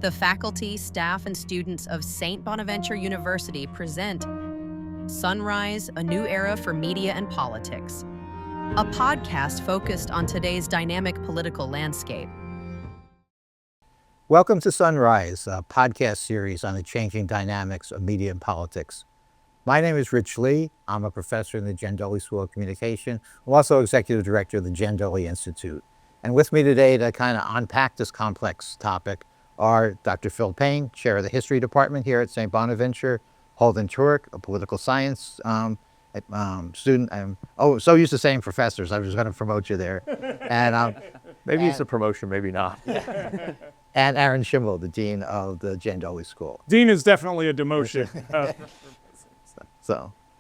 The faculty, staff, and students of St. Bonaventure University present Sunrise, a new era for media and politics, a podcast focused on today's dynamic political landscape. Welcome to Sunrise, a podcast series on the changing dynamics of media and politics. My name is Rich Lee. I'm a professor in the Jen Doley School of Communication. I'm also executive director of the Jen Doley Institute. And with me today to kind of unpack this complex topic are Dr. Phil Payne, chair of the history department here at St. Bonaventure, Holden Turek, a political science student. I'm so used to saying professors, I was going to promote you there. And maybe it's a promotion, maybe not. And Aaron Schimmel, the dean of the Jen Doley School. Dean is definitely a demotion.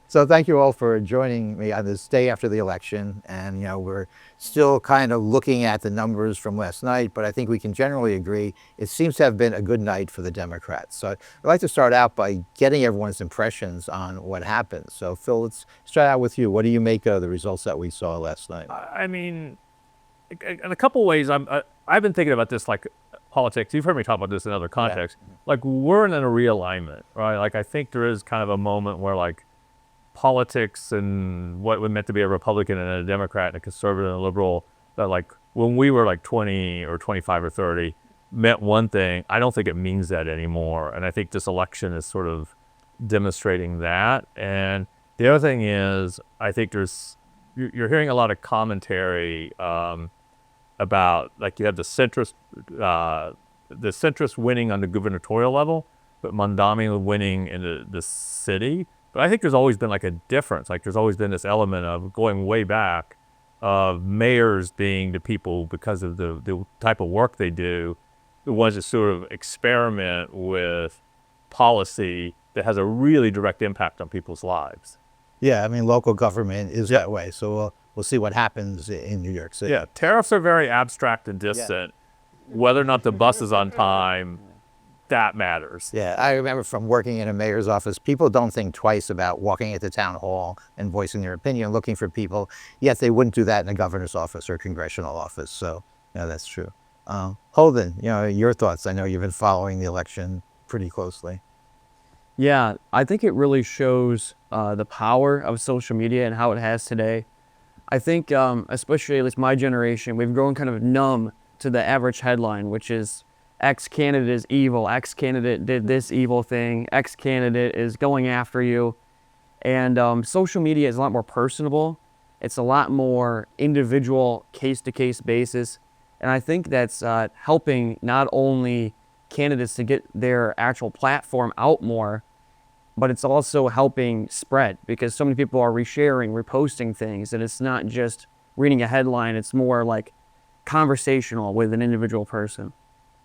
So thank you all for joining me on this day after the election. And, we're still kind of looking at the numbers from last night, but I think we can generally agree it seems to have been a good night for the Democrats. So I'd like to start out by getting everyone's impressions on what happened. So Phil, let's start out with you. What do you make of the results that we saw last night? I mean, in a couple ways, I've been thinking about this like politics. You've heard me talk about this in other contexts. Yeah. Like we're in a realignment, right? Like I think there is kind of a moment where like politics and what was meant to be a Republican and a Democrat and a conservative and a liberal, that like when we were like 20 or 25 or 30 meant one thing. I don't think it means that anymore. And I think this election is sort of demonstrating that. And the other thing is, I think you're hearing a lot of commentary about like you have the centrist winning on the gubernatorial level, but Mamdani winning in the city. But I think there's always been like a difference. Like there's always been this element of going way back of mayors being the people, because of the type of work they do, the ones that sort of experiment with policy that has a really direct impact on people's lives. Yeah, I mean, local government is that way. So we'll see what happens in New York City. Yeah, tariffs are very abstract and distant. Yeah. Whether or not the bus is on time, that matters. Yeah, I remember from working in a mayor's office, people don't think twice about walking into town hall and voicing their opinion, looking for people, yet they wouldn't do that in a governor's office or congressional office. So, that's true. Holden, your thoughts. I know you've been following the election pretty closely. Yeah, I think it really shows the power of social media and how it has today. I think, especially at least my generation, we've grown kind of numb to the average headline, which is X candidate is evil, X candidate did this evil thing, X candidate is going after you. And social media is a lot more personable. It's a lot more individual, case-to-case basis. And I think that's helping not only candidates to get their actual platform out more, but it's also helping spread, because so many people are resharing, reposting things, and it's not just reading a headline, it's more like conversational with an individual person.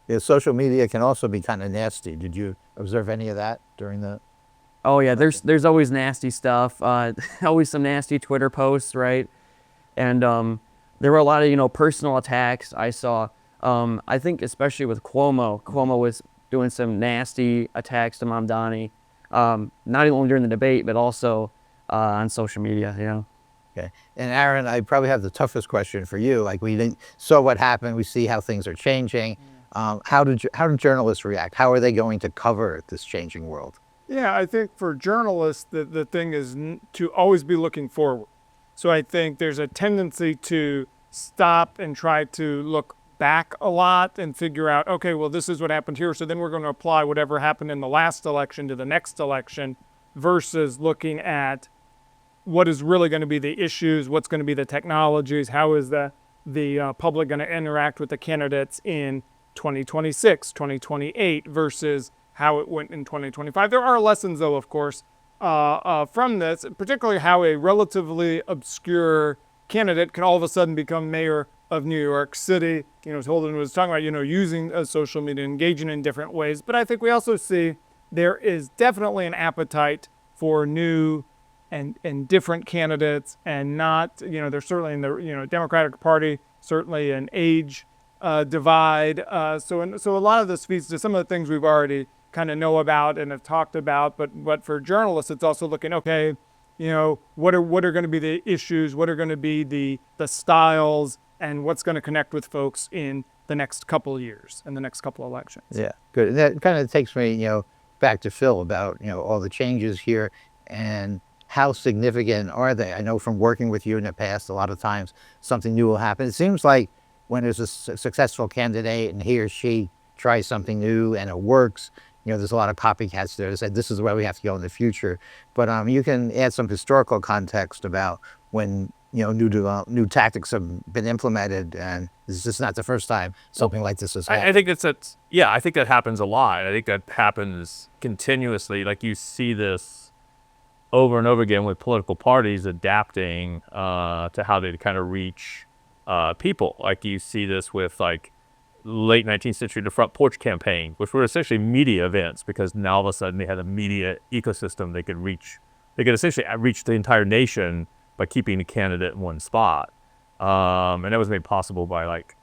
Yeah, social media can also be kind of nasty. Did you observe any of that during the... Oh yeah, there's always nasty stuff, always some nasty Twitter posts, right? And there were a lot of, personal attacks I saw. I think especially with Cuomo was doing some nasty attacks to Mamdani. Not only during the debate, but also on social media, Okay. And Aaron, I probably have the toughest question for you. Like we saw what happened, we see how things are changing. How do journalists react? How are they going to cover this changing world? Yeah, I think for journalists, the thing is to always be looking forward. So I think there's a tendency to stop and try to look back a lot and figure out, okay, well, this is what happened here, so then we're going to apply whatever happened in the last election to the next election, versus looking at what is really going to be the issues, what's going to be the technologies, how is the public going to interact with the candidates in 2026, 2028, versus how it went in 2025. There are lessons, though, of course, from this, particularly how a relatively obscure candidate can all of a sudden become mayor of New York City. As Holden was talking about, using social media, engaging in different ways. But I think we also see there is definitely an appetite for new and different candidates, and not, there's certainly in the, Democratic Party, certainly an age divide. So a lot of this feeds to some of the things we've already kind of know about and have talked about. But for journalists, it's also looking, okay, what are going to be the issues? What are going to be the styles and what's going to connect with folks in the next couple of years and the next couple of elections. Yeah, good. And that kind of takes me, back to Phil about, all the changes here and how significant are they? I know from working with you in the past, a lot of times something new will happen. It seems like when there's a successful candidate and he or she tries something new and it works, there's a lot of copycats there that say this is where we have to go in the future. But you can add some historical context about when new tactics have been implemented, and this is not the first time something like this has happened. I think I think that happens a lot. I think that happens continuously. Like you see this over and over again with political parties adapting to how they kind of reach people. Like you see this with like late 19th century, the Front Porch Campaign, which were essentially media events because now all of a sudden they had a media ecosystem they could essentially reach the entire nation by keeping a candidate in one spot. And that was made possible by like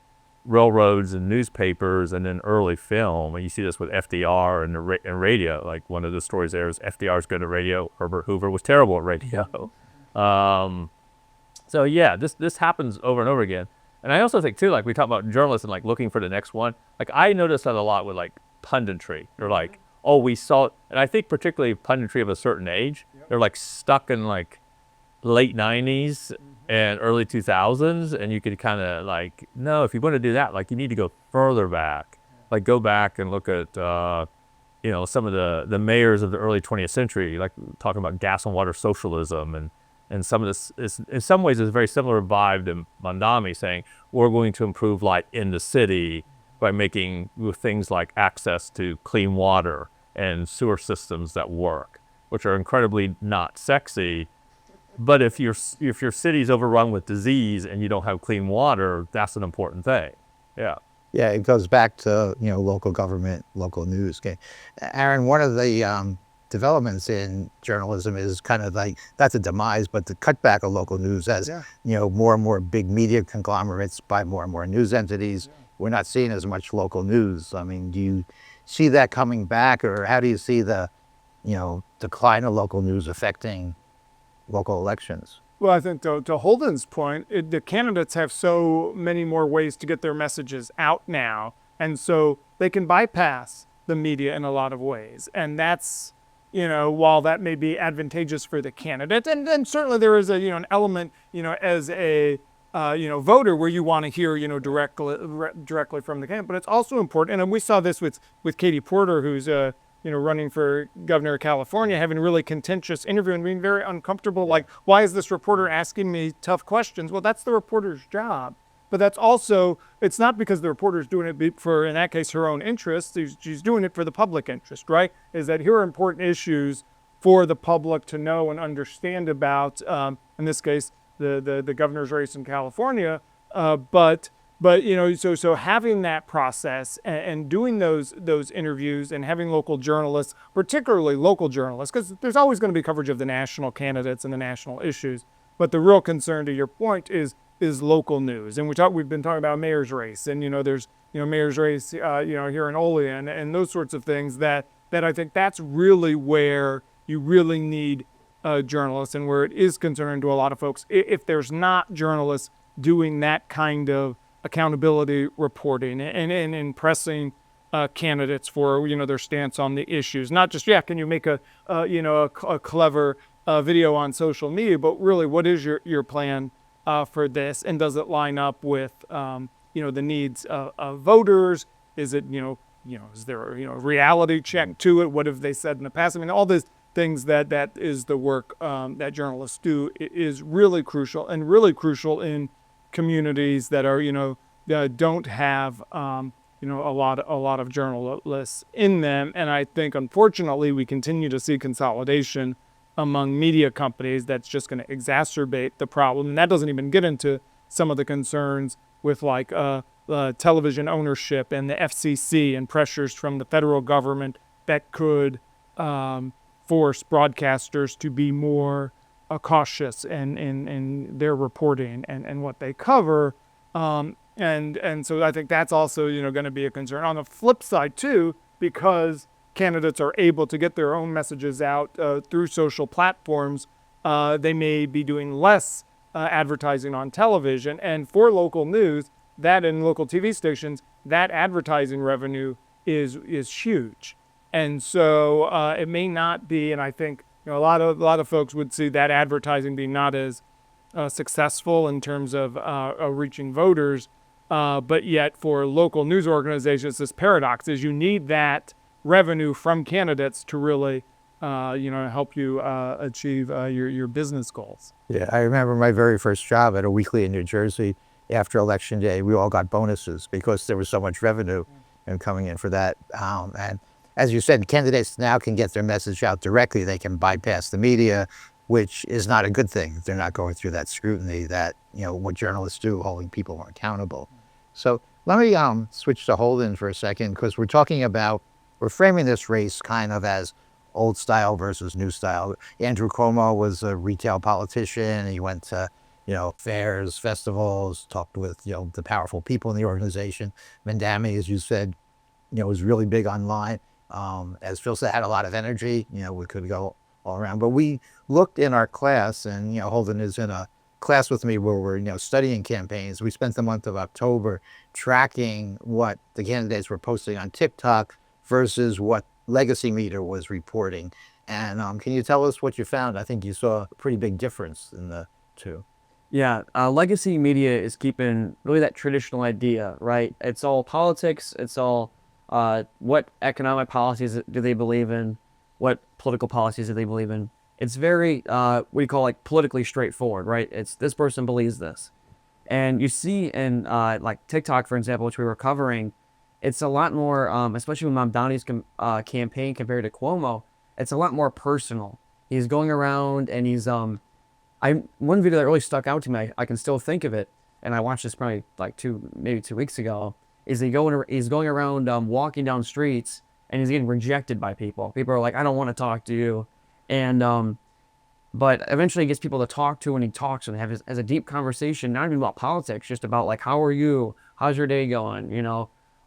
railroads and newspapers and then early film. And you see this with FDR and radio. Like one of the stories there is FDR's good at radio. Herbert Hoover was terrible at radio. So yeah, this happens over and over again. And I also think too, like we talk about journalists and like looking for the next one. Like I notice that a lot with like punditry. They're like, oh, we saw, and I think particularly punditry of a certain age, they're like stuck in like late 90s and early 2000s, and you could kind of like, no, if you want to do that, like you need to go further back. Like go back and look at, some of the mayors of the early 20th century, like talking about gas and water socialism and some of this is, in some ways, is a very similar vibe to Mamdani saying, we're going to improve light in the city by making things like access to clean water and sewer systems that work, which are incredibly not sexy. But if your city's overrun with disease and you don't have clean water, that's an important thing. Yeah. Yeah, it goes back to, local government, local news. Okay. Aaron, one of the developments in journalism is kind of like, not the demise, but the cutback of local news as, more and more big media conglomerates buy more and more news entities. We're not seeing as much local news. I mean, do you see that coming back, or how do you see the, decline of local news affecting local elections? Well, I think to Holden's point, the candidates have so many more ways to get their messages out now. And so they can bypass the media in a lot of ways. And that's, while that may be advantageous for the candidate, and certainly there is an element, as a, voter where you want to hear, directly from the candidate. But it's also important, and we saw this with Katie Porter, who's running for governor of California, having a really contentious interview and being very uncomfortable. Like, why is this reporter asking me tough questions? Well, that's the reporter's job. But that's also, it's not because the reporter's doing it for, in that case, her own interest. She's doing it for the public interest, right? Is that here are important issues for the public to know and understand about, in this case, the governor's race in California. But so having that process and doing those interviews and having local journalists, particularly local journalists, because there's always going to be coverage of the national candidates and the national issues. But the real concern, to your point, is local news. And we've been talking about mayor's race, and there's mayor's race here in Olean and those sorts of things that I think that's really where you really need journalists, and where it is concerning to a lot of folks if there's not journalists doing that kind of accountability reporting and pressing candidates for their stance on the issues. Not just can you make a clever video on social media, but really what is your plan for this, and does it line up with the needs of voters? Is it is there a reality check to it? What have they said in the past? I mean, all these things that is the work that journalists do is really crucial, and really crucial in communities that are don't have a lot of journalists in them. And I think unfortunately we continue to see consolidation among media companies that's just going to exacerbate the problem. And that doesn't even get into some of the concerns with like television ownership and the FCC and pressures from the federal government that could force broadcasters to be more cautious in their reporting and what they cover. And so I think that's also, going to be a concern. On the flip side too, because candidates are able to get their own messages out through social platforms, they may be doing less advertising on television. And for local news, that and local TV stations, that advertising revenue is huge. And so it may not be, and I think a lot of folks would see that advertising being not as successful in terms of reaching voters, but yet for local news organizations, this paradox is you need that revenue from candidates to really help you achieve your business goals. Yeah, I remember my very first job at a weekly in New Jersey. After Election Day, we all got bonuses because there was so much revenue coming in for that. And as you said, candidates now can get their message out directly. They can bypass the media, which is not a good thing. They're not going through that scrutiny that, what journalists do, holding people accountable. So let me switch to Holden for a second, because we're framing this race kind of as old style versus new style. Andrew Cuomo was a retail politician. He went to, fairs, festivals, talked with, the powerful people in the organization. Mamdani, as you said, was really big online. As Phil said, had a lot of energy. We could go all around. But we looked in our class, and, Holden is in a class with me where we're, studying campaigns. We spent the month of October tracking what the candidates were posting on TikTok versus what Legacy Meter was reporting. And can you tell us what you found? I think you saw a pretty big difference in the two. Yeah, legacy media is keeping really that traditional idea, right? It's all politics. It's all what economic policies do they believe in? What political policies do they believe in? It's very, what you call politically straightforward, right? It's this person believes this. And you see in like TikTok, for example, which we were covering, it's a lot more, especially with Mamdani's campaign compared to Cuomo, it's a lot more personal. He's going around and he's, one video that really stuck out to me, I can still think of it, and I watched this probably maybe 2 weeks ago, is he's going around walking down streets, and he's getting rejected by people. People are like, I don't want to talk to you. And but eventually he gets people to talk to, and he talks and has a deep conversation, not even about politics, just about how are you? How's your day going?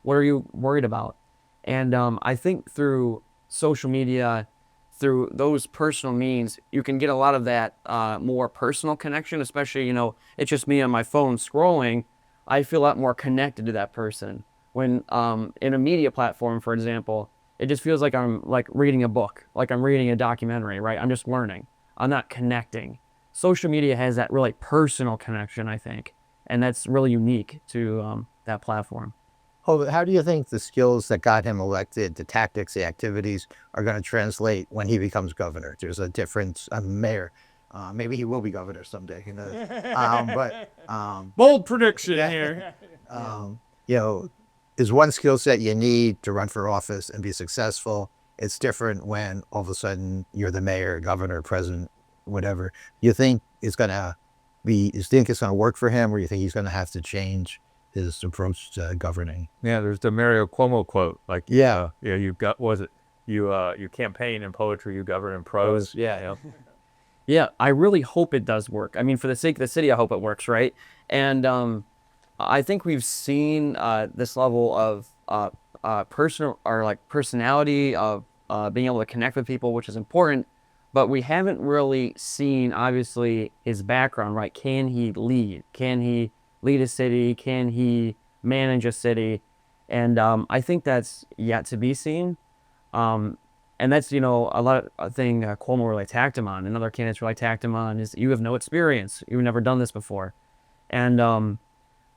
What are you worried about? And I think through social media, through those personal means, you can get a lot of that more personal connection, especially, it's just me on my phone scrolling. I feel a lot more connected to that person. When in a media platform, for example, it just feels like I'm reading a book, like I'm reading a documentary, right? I'm just learning. I'm not connecting. Social media has that really personal connection, I think, and that's really unique to that platform. Oh, how do you think the skills that got him elected, the tactics, the activities, are going to translate when he becomes governor? There's a difference. Mayor. Maybe he will be governor someday. Bold prediction here. Is one skill set you need to run for office and be successful. It's different when all of a sudden you're the mayor, governor, president, whatever. You think it's going to work for him, or you think he's going to have to change his approach to governing? Yeah, there's the Mario Cuomo quote. You've got, you campaign in poetry, you govern in prose. Yeah. Yeah, I really hope it does work. I mean, for the sake of the city, I hope it works, right? And I think we've seen this level of personal or personality of being able to connect with people, which is important. But we haven't really seen, obviously, his background, right? Can he lead? Can he lead a city? Can he manage a city? And I think that's yet to be seen. And that's, a lot of thing Cuomo really attacked him on, and other candidates really attacked him on, is you have no experience. You've never done this before. And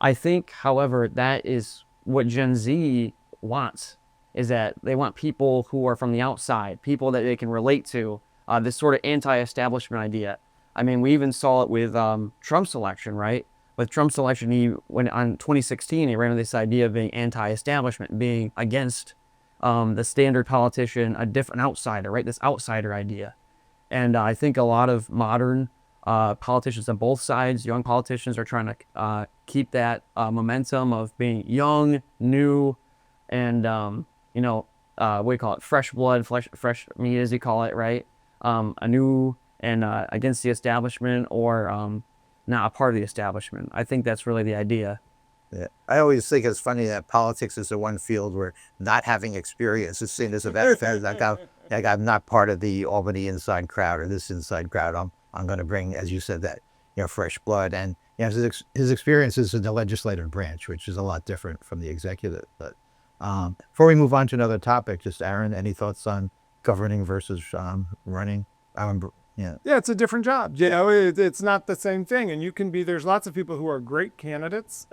I think, however, that is what Gen Z wants, is that they want people who are from the outside, people that they can relate to, this sort of anti-establishment idea. I mean, we even saw it with Trump's election, right? With Trump's election, on 2016, he ran with this idea of being anti-establishment, being against the standard politician, a different outsider, right? This outsider idea. And I think a lot of modern politicians on both sides, young politicians, are trying to keep that momentum of being young, new, and, what do you call it? Fresh blood, fresh meat, as you call it, right? A new and against the establishment, or not a part of the establishment. I think that's really the idea. Yeah. I always think it's funny that politics is the one field where not having experience is seen as a benefit. I'm not part of the Albany inside crowd or this inside crowd. I'm going to bring, as you said, that fresh blood. And his experience is in the legislative branch, which is a lot different from the executive. But before we move on to another topic, just Aaron, any thoughts on governing versus running? Yeah. Yeah, it's a different job. It's not the same thing. And there's lots of people who are great candidates,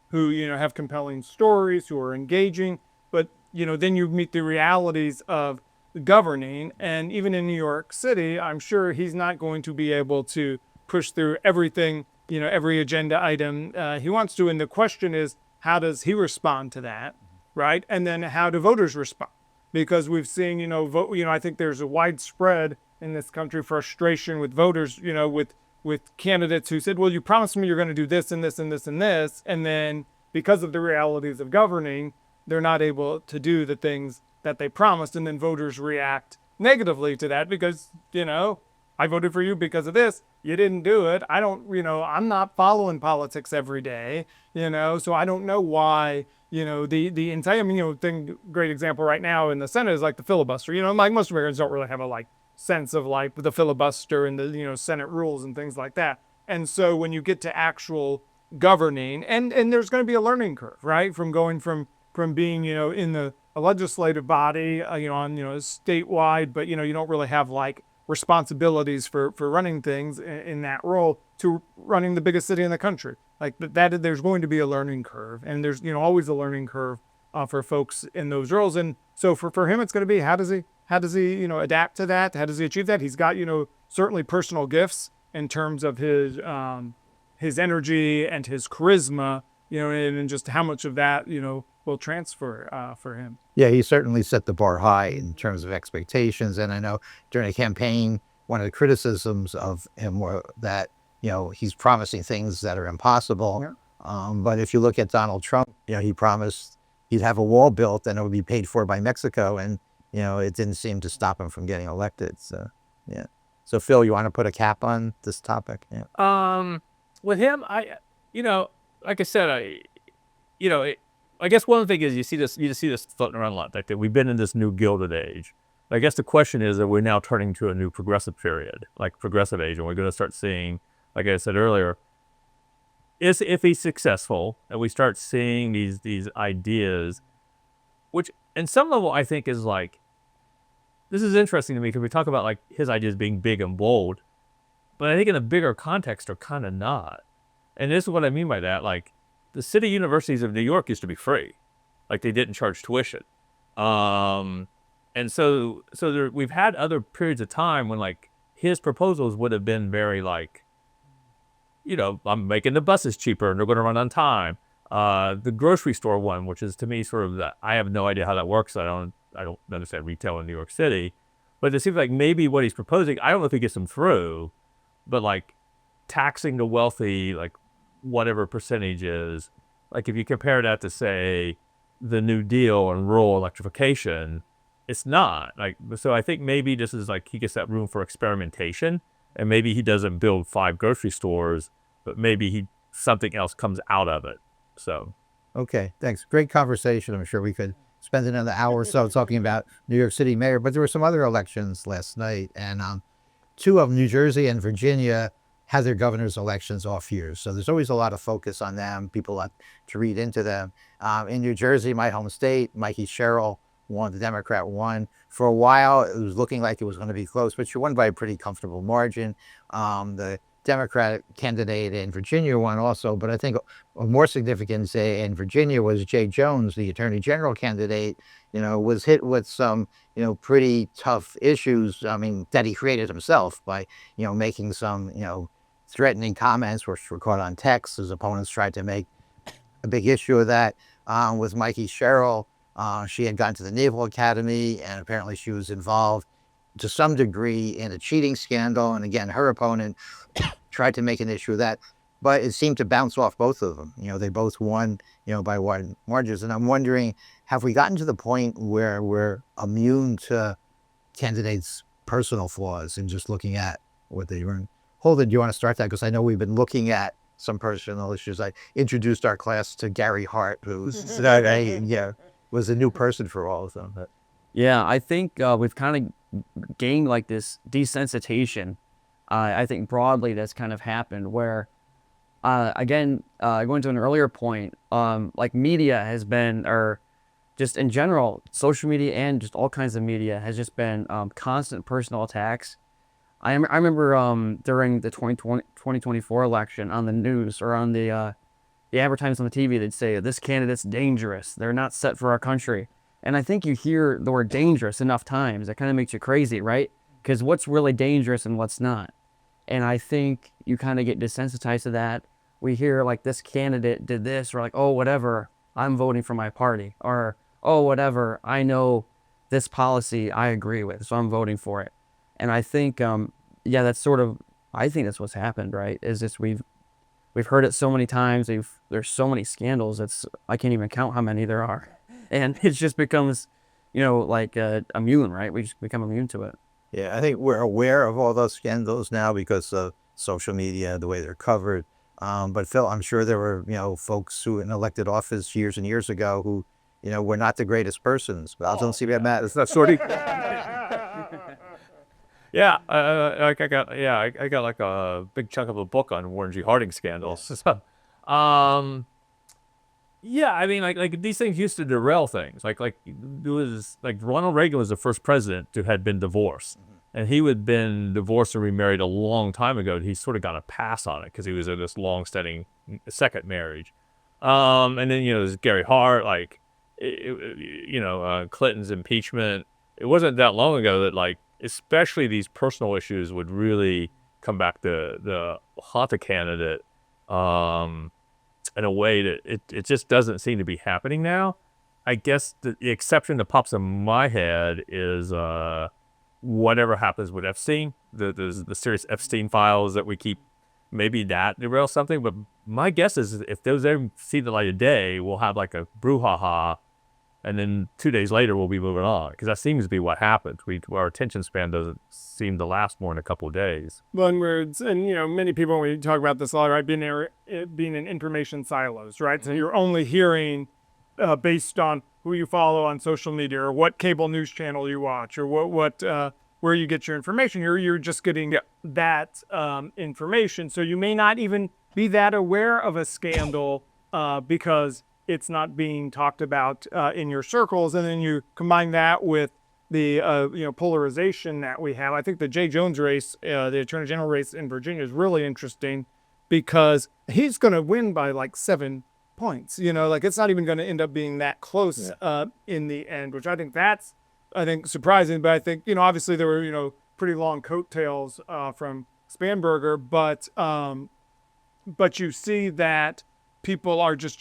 who, have compelling stories, who are engaging, but, then you meet the realities of governing. And even in New York City, I'm sure he's not going to be able to push through everything, every agenda item he wants to. And the question is, how does he respond to that, right? And then how do voters respond? Because we've seen, I think there's a widespread in this country frustration with voters, with candidates who said, well, you promised me you're going to do this and this and this and this. And then because of the realities of governing, they're not able to do the things that they promised. And then voters react negatively to that because, I voted for you because of this. You didn't do it. I'm not following politics every day, so I don't know why, the entire, great example right now in the Senate is like the filibuster. Like most Americans don't really have a sense of the filibuster and the, Senate rules and things like that. And so when you get to actual governing, and there's going to be a learning curve, right? From going from being, in a legislative body, on, statewide, but, you don't really have responsibilities for running things in that role to running the biggest city in the country. There's going to be a learning curve, and there's, always a learning curve for folks in those roles. And so for him, it's going to be, how does he, adapt to that? How does he achieve that? He's got, certainly personal gifts in terms of his energy and his charisma, and just how much of that, will transfer for him. Yeah, he certainly set the bar high in terms of expectations. And I know during the campaign, one of the criticisms of him were that, he's promising things that are impossible. Yeah. But if you look at Donald Trump, he promised he'd have a wall built and it would be paid for by Mexico. And, it didn't seem to stop him from getting elected. So, yeah. So, Phil, you want to put a cap on this topic? Yeah. With him, like I said, I guess one thing is you just see this floating around a lot. That we've been in this new Gilded Age. I guess the question is that we're now turning to a new progressive period, progressive age, and we're going to start seeing, like I said earlier, if he's successful, and we start seeing these ideas, which in some level I think is this is interesting to me because we talk about his ideas being big and bold, but I think in a bigger context are kind of not. And this is what I mean by that. The city universities of New York used to be free. They didn't charge tuition. And so we've had other periods of time when his proposals would have been very I'm making the buses cheaper and they're going to run on time. The grocery store one, which is to me sort of I have no idea how that works. I don't understand retail in New York City, but it seems like maybe what he's proposing, I don't know if he gets them through, but taxing the wealthy, whatever percentage is, if you compare that to say the New Deal and rural electrification, it's not so I think maybe this is he gets that room for experimentation, and maybe he doesn't build 5 grocery stores, but maybe something else comes out of it. So okay, thanks. Great conversation. I'm sure we could spend another hour or so talking about New York City mayor, but there were some other elections last night, and 2 of them, New Jersey and Virginia, had their governor's elections off years. So there's always a lot of focus on them. People like to read into them. In New Jersey, my home state, Mikey Sherrill won, the Democrat won. For a while, it was looking like it was going to be close, but she won by a pretty comfortable margin. The Democratic candidate in Virginia won also, but I think of more significance in Virginia was Jay Jones, the Attorney General candidate, was hit with some, pretty tough issues, that he created himself by, making some, threatening comments, which were caught on text. His opponents tried to make a big issue of that. With Mikey Sherrill, she had gone to the Naval Academy, and apparently she was involved to some degree in a cheating scandal. And again, her opponent tried to make an issue of that, but it seemed to bounce off both of them. They both won, by wide margins. And I'm wondering, have we gotten to the point where we're immune to candidates' personal flaws and just looking at what they run? Holden, do you want to start that? Because I know we've been looking at some personal issues. I introduced our class to Gary Hart, who was a new person for all of them. But. Yeah, I think we've kind of gained this desensitization I think broadly that's kind of happened where, again, going to an earlier point, like media has been, or just in general, social media and just all kinds of media has just been constant personal attacks. I remember during the 2024 election on the news or on the advertisements on the TV, they'd say, this candidate's dangerous. They're not set for our country. And I think you hear the word dangerous enough times, it kind of makes you crazy, right? Because what's really dangerous and what's not? And I think you kind of get desensitized to that. We hear like this candidate did this, or like, oh, whatever, I'm voting for my party. Or, oh, whatever, I know this policy I agree with, so I'm voting for it. And I think, yeah, that's sort of, I think that's what's happened, right? Is just we've heard it so many times. There's so many scandals. I can't even count how many there are. And it just becomes, like immune, right? We just become immune to it. Yeah, I think we're aware of all those scandals now because of social media, the way they're covered. But Phil, I'm sure there were, folks who in elected office years and years ago who, were not the greatest persons. But I don't see that matters. That's sort of. Yeah, I got like a big chunk of a book on Warren G. Harding scandals. Yeah, I mean, like these things used to derail things. Like it was like Ronald Reagan was the first president who had been divorced, and he had been divorced and remarried a long time ago. He sort of got a pass on it because he was in this long-standing second marriage. And then there's Gary Hart, like Clinton's impeachment. It wasn't that long ago that like especially these personal issues would really come back to the haunt a candidate. In a way that it just doesn't seem to be happening now. I guess the exception that pops in my head is whatever happens with Epstein, the serious Epstein files that we keep, maybe that derails something. But my guess is if those ever see the light of day, we'll have like a brouhaha, and then 2 days later we'll be moving on, because that seems to be what happens. Our attention span doesn't seem to last more than a couple of days. One words, and many people, when we talk about this a lot, right, being in information silos, right? So you're only hearing based on who you follow on social media, or what cable news channel you watch, or what where you get your information. You're just getting that information, so you may not even be that aware of a scandal because it's not being talked about in your circles. And then you combine that with the polarization that we have. I think the Jay Jones race, the Attorney General race in Virginia, is really interesting because he's going to win by like 7 points. Like it's not even going to end up being that close in the end, which I think that's surprising. But I think obviously there were pretty long coattails from Spanberger, but you see that people are just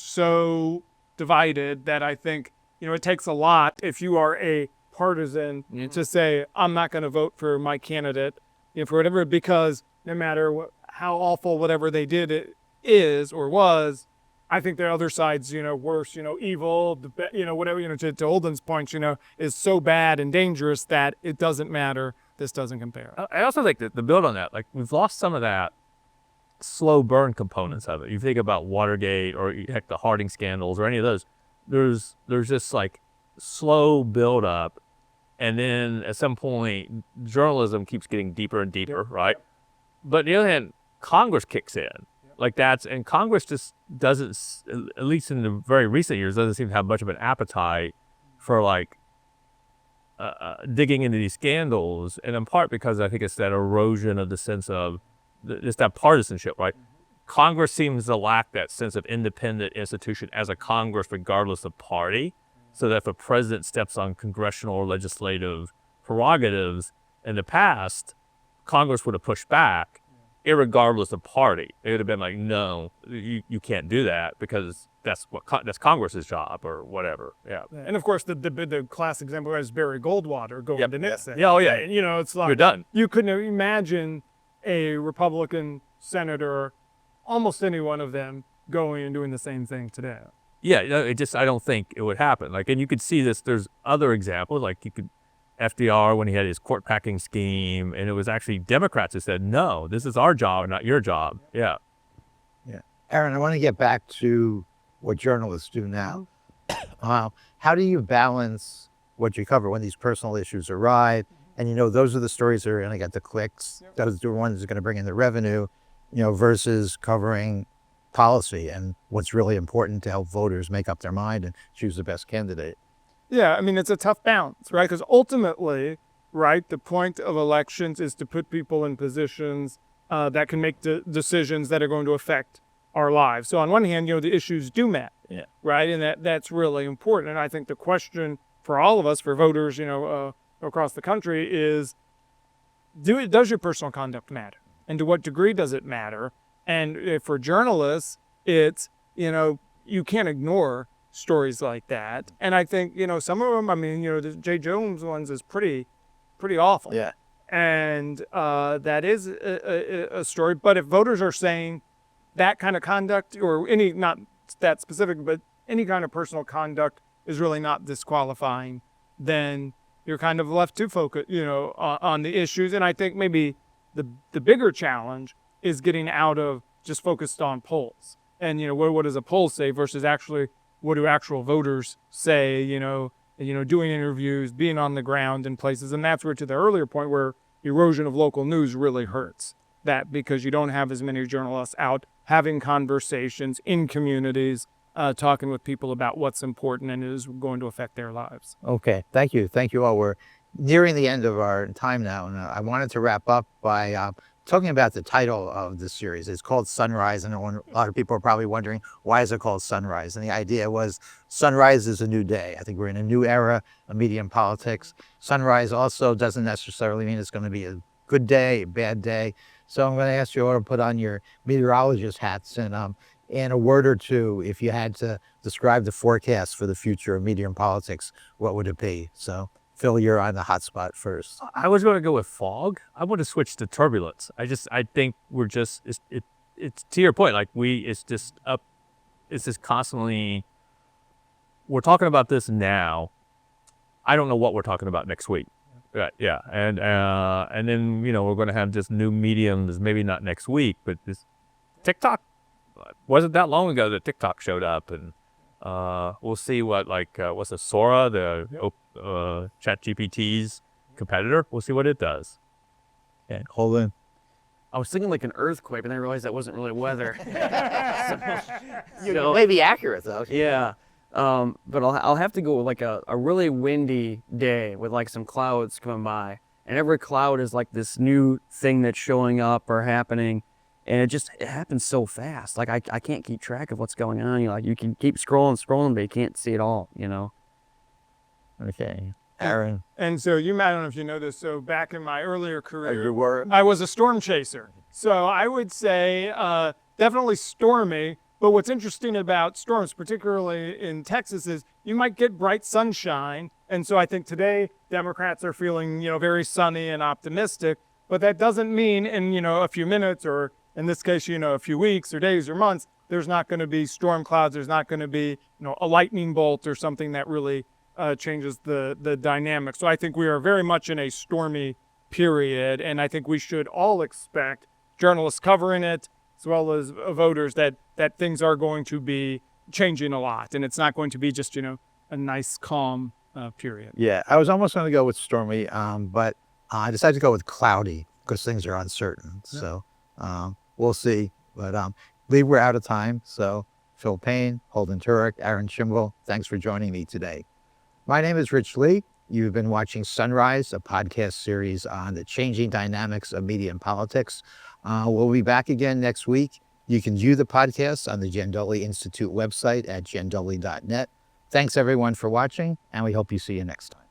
so divided that I think it takes a lot if you are a partisan to say, I'm not going to vote for my candidate, for whatever, because no matter how awful whatever they did it is or was, I think the other side's worse, evil, whatever, to Holden's point, is so bad and dangerous that it doesn't matter. This doesn't compare. I also think that, to build on that, like we've lost some of that slow burn components of it. You think about Watergate or heck, the Harding scandals or any of those. There's just like slow build up, and then at some point journalism keeps getting deeper and deeper, right? But on the other hand, Congress kicks in. Like and Congress just doesn't, at least in the very recent years, doesn't seem to have much of an appetite for like digging into these scandals, and in part because I think it's that erosion of the sense of it's that partisanship, right? Congress seems to lack that sense of independent institution as a Congress, regardless of party, so that if a president steps on congressional or legislative prerogatives in the past, Congress would have pushed back, irregardless of party. It would have been like, no, you can't do that because that's Congress's job or whatever. Yeah. And of course, the class example is Barry Goldwater going to Nixon. Yeah, oh yeah. And, it's like you're done. You couldn't imagine a Republican senator, almost any one of them, going and doing the same thing today. Yeah, I don't think it would happen. Like, and you could see this. There's other examples, like FDR when he had his court packing scheme, and it was actually Democrats who said, no, this is our job, not your job. Yeah. Yeah. Aaron, I want to get back to what journalists do now. How do you balance what you cover when these personal issues arise And, those are the stories that are going to get the clicks. Those are the ones that are going to bring in the revenue, versus covering policy and what's really important to help voters make up their mind and choose the best candidate. Yeah, I mean, it's a tough balance, right? Because ultimately, right, the point of elections is to put people in positions that can make decisions that are going to affect our lives. So on one hand, the issues do matter, right? And that's really important. And I think the question for all of us, for voters, across the country is, does your personal conduct matter? And to what degree does it matter? And for journalists, it's, you can't ignore stories like that. And I think, some of them, I mean, the Jay Jones ones is pretty awful. Yeah. And that is a story. But if voters are saying that kind of conduct, or not that specific, but any kind of personal conduct is really not disqualifying, then you're kind of left to focus, on the issues. And I think maybe the bigger challenge is getting out of just focused on polls. And, what does a poll say versus actually what do actual voters say, doing interviews, being on the ground in places. And that's where, to the earlier point, where erosion of local news really hurts. That because you don't have as many journalists out having conversations in communities, talking with people about what's important and is going to affect their lives. Okay, thank you. Thank you all. We're nearing the end of our time now, and I wanted to wrap up by talking about the title of the series. It's called Sunrise, and a lot of people are probably wondering, why is it called Sunrise? And the idea was sunrise is a new day. I think we're in a new era of media and politics. Sunrise also doesn't necessarily mean it's going to be a good day, a bad day. So I'm going to ask you all to put on your meteorologist hats and in a word or two, if you had to describe the forecast for the future of media and politics, what would it be? So Phil, you're on the hot spot first. I was going to go with fog. I want to switch to turbulence. I think we're just, it's to your point, like it's just constantly, we're talking about this now. I don't know what we're talking about next week. Yeah. And then, we're going to have just new mediums, maybe not next week, but this TikTok, wasn't that long ago that TikTok showed up, and we'll see what's the Sora, the ChatGPT's competitor. We'll see what it does. Okay, hold on. I was thinking like an earthquake, but then I realized that wasn't really weather. It may be accurate though. Yeah. But I'll have to go with like a really windy day with like some clouds coming by. And every cloud is like this new thing that's showing up or happening. And it happens so fast. Like I can't keep track of what's going on. You can keep scrolling, but you can't see it all, Okay. Aaron. And so I don't know if you know this, so back in my earlier career, You were? I was a storm chaser. So I would say definitely stormy. But what's interesting about storms, particularly in Texas, is you might get bright sunshine. And so I think today Democrats are feeling, very sunny and optimistic. But that doesn't mean in, a few minutes, or in this case, a few weeks or days or months, there's not going to be storm clouds. There's not going to be, a lightning bolt or something that really changes the dynamic. So I think we are very much in a stormy period. And I think we should all expect, journalists covering it, as well as voters, that things are going to be changing a lot. And it's not going to be just, a nice, calm period. Yeah, I was almost going to go with stormy, but I decided to go with cloudy because things are uncertain. Yeah. So we'll see. But Lee, we're out of time. So Phil Payne, Holden Turek, Aaron Schimble, thanks for joining me today. My name is Rich Lee. You've been watching Sunrise, a podcast series on the changing dynamics of media and politics. We'll be back again next week. You can view the podcast on the Jandoli Institute website at jandoli.net. Thanks everyone for watching, and we hope you see you next time.